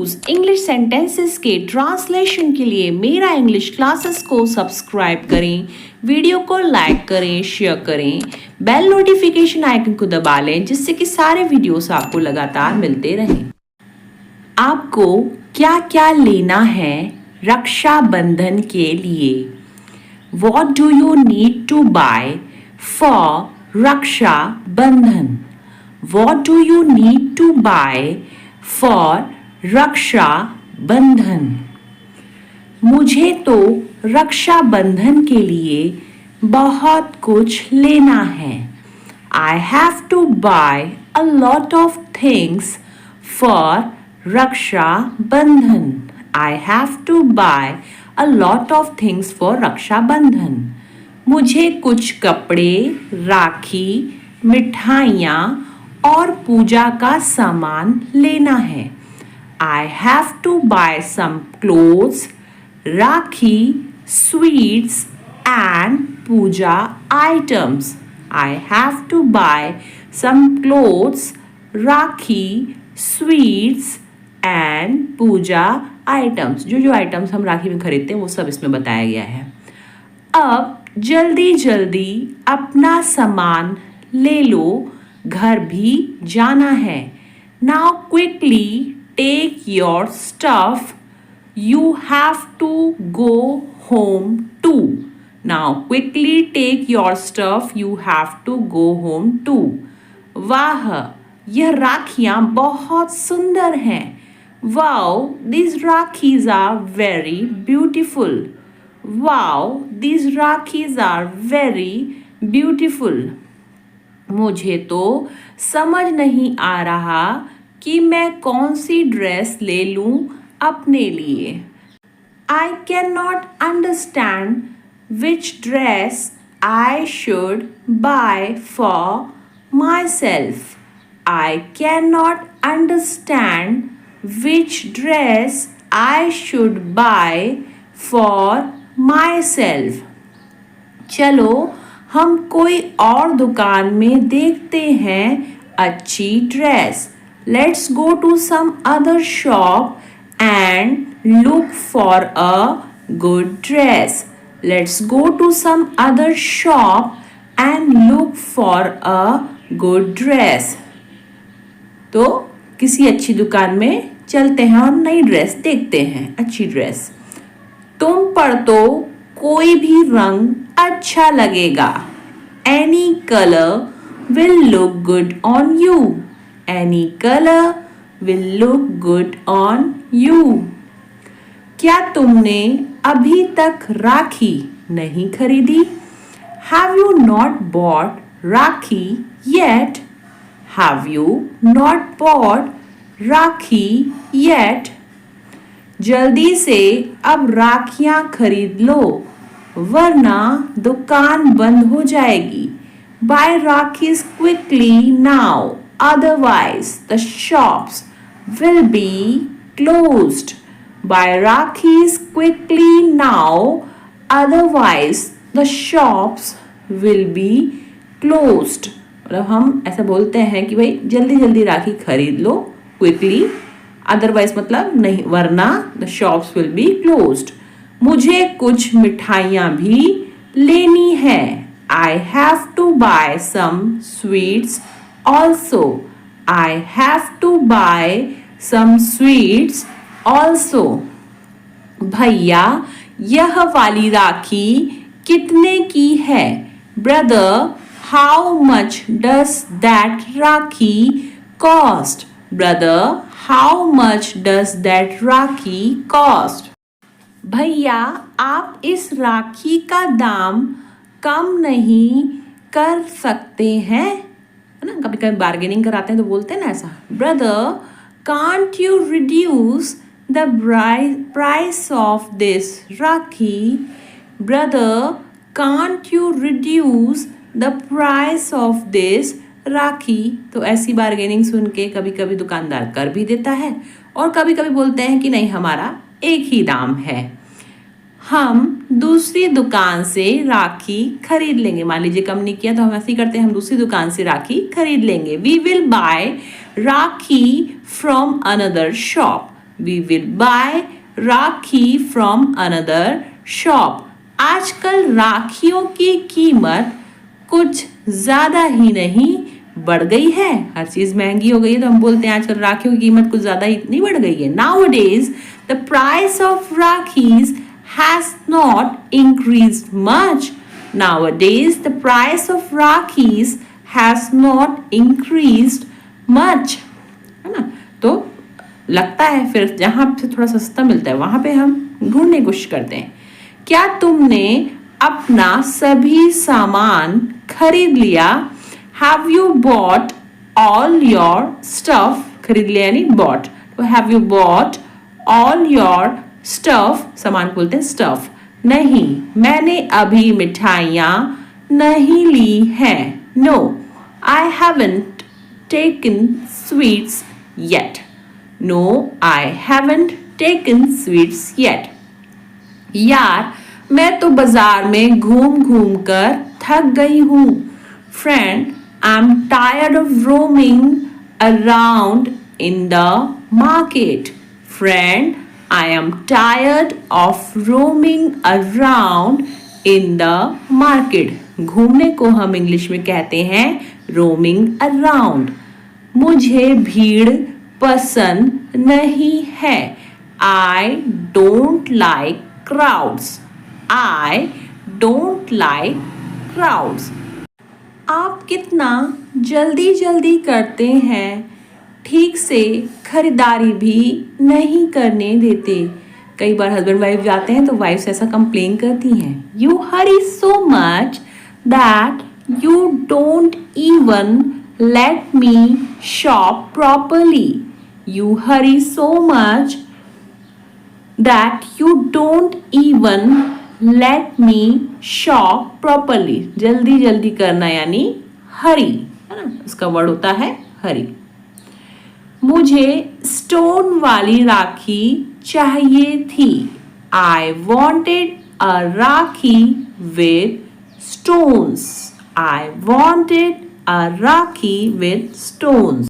Use English sentences के translation के लिए मेरा इंग्लिश क्लासेस को सब्सक्राइब करें, वीडियो को लाइक करें, शेयर करें, बेल नोटिफिकेशन आइकन को दबा लें जिससे कि सारे वीडियोस आपको लगातार मिलते रहें। आपको क्या क्या लेना है रक्षाबंधन के लिए? What do you need to buy for Raksha Bandhan? What do you need to buy for Raksha Bandhan? मुझे तो रक्षाबंधन के लिए बहुत कुछ लेना है. I have to buy a lot of things for Raksha Bandhan. I have to buy a lot of things for Raksha Bandhan. मुझे कुछ कपड़े, राखी, मिठाइयाँ और पूजा का सामान लेना है. I have to buy some clothes, rakhi, sweets and puja items. I have to buy some clothes, rakhi, sweets and puja items. जो आइटम्स हम राखी में खरीदते हैं वो सब इसमें बताया गया है. अब जल्दी जल्दी अपना सामान ले लो, घर भी जाना है. Now quickly take your stuff, you have to go home too. Now quickly take your stuff, you have to go home too. वाह, यह राखियाँ बहुत सुंदर हैं. Wow, these Rakhis are very beautiful. Wow, these Rakhis are very beautiful. मुझे तो समझ नहीं आ रहा कि मैं कौन सी ड्रेस ले लूं अपने लिए. I cannot understand which dress I should buy for myself. I cannot understand which dress I should buy for myself. चलो हम कोई और दुकान में देखते हैं अच्छी dress. Let's go to some other shop and look for a good dress. Let's go to some other shop and look for a good dress. तो किसी अच्छी दुकान में चलते हैं और नई ड्रेस देखते हैं, अच्छी ड्रेस. तुम पर तो कोई भी रंग अच्छा लगेगा. Any color will look good on you. Any color will look good on you. क्या तुमने अभी तक राखी नहीं खरीदी? Have you not bought Rakhi yet? Have you not bought rakhi yet? जल्दी से अब राखियाँ खरीद लो वरना दुकान बंद हो जाएगी. Buy Rakhis quickly now, otherwise the shops will be closed. Buy Rakhis quickly now, otherwise the shops will be closed. मतलब हम ऐसा बोलते हैं कि भाई जल्दी जल्दी राखी खरीद लो, क्विकली, अदरवाइज मतलब नहीं, वरना the shops will be closed. मुझे कुछ मिठाइयाँ भी लेनी है. I have to buy some sweets also. I have to buy some sweets also. भैया यह वाली राखी कितने की है? Brother, how much does that Rakhi cost? Brother, how much does that Rakhi cost? भैया आप इस राखी का दाम कम नहीं कर सकते हैं? है ना, कभी कभी बार्गेनिंग कराते हैं तो बोलते हैं ना ऐसा. Brother, can't you reduce the price of this Rakhi? Brother, can't you reduce the price of this राखी? तो ऐसी बार्गेनिंग सुन के कभी कभी दुकानदार कर भी देता है और कभी कभी बोलते हैं कि नहीं, हमारा एक ही दाम है. हम दूसरी दुकान से राखी खरीद लेंगे. मान लीजिए कम नहीं किया तो हम ऐसे ही करते हैं, हम दूसरी दुकान से राखी खरीद लेंगे. We will buy rakhi from another shop. We will buy rakhi from another shop. आजकल राखियों की कीमत कुछ ज़्यादा ही नहीं बढ़ गई है. हर चीज़ महंगी हो गई है तो हम बोलते हैं आजकल राखियों की कीमत कुछ ज़्यादा ही नहीं बढ़ गई है. Nowadays the price of Rakhis has not increased much. Nowadays the price of Rakhis has not increased much. है ना. तो लगता है फिर जहाँ से थोड़ा सस्ता मिलता है वहाँ पे हम ढूंढने की कोशिश करते हैं. क्या तुमने अपना सभी सामान खरीद लिया? Have you bought all your stuff? खरीद लिया यानी bought. तो have you bought all your stuff? सामान बोलते हैं stuff. नहीं, मैंने अभी मिठाइयाँ नहीं ली हैं. No, I haven't taken sweets yet. No, I haven't taken sweets yet. यार मैं तो बाजार में घूम घूम कर थक गई हूँ. Friend, I'm tired of roaming around in the market. Friend, I am tired of roaming around in the market. घूमने को हम इंग्लिश में कहते हैं roaming around. मुझे भीड़ पसंद नहीं है. I don't like crowds. I don't like crowds. आप कितना जल्दी जल्दी करते हैं, ठीक से खरीदारी भी नहीं करने देते. कई बार हस्बैंड वाइफ जाते हैं तो वाइफ्स ऐसा कंप्लेन करती हैं. You hurry so much that you don't even let me shop properly. You hurry so much that you don't even let me shop properly. जल्दी जल्दी करना यानी हरी, है ना. उसका वर्ड होता है हरी. मुझे स्टोन वाली राखी चाहिए थी. I wanted a rakhi with stones. I wanted a rakhi with stones.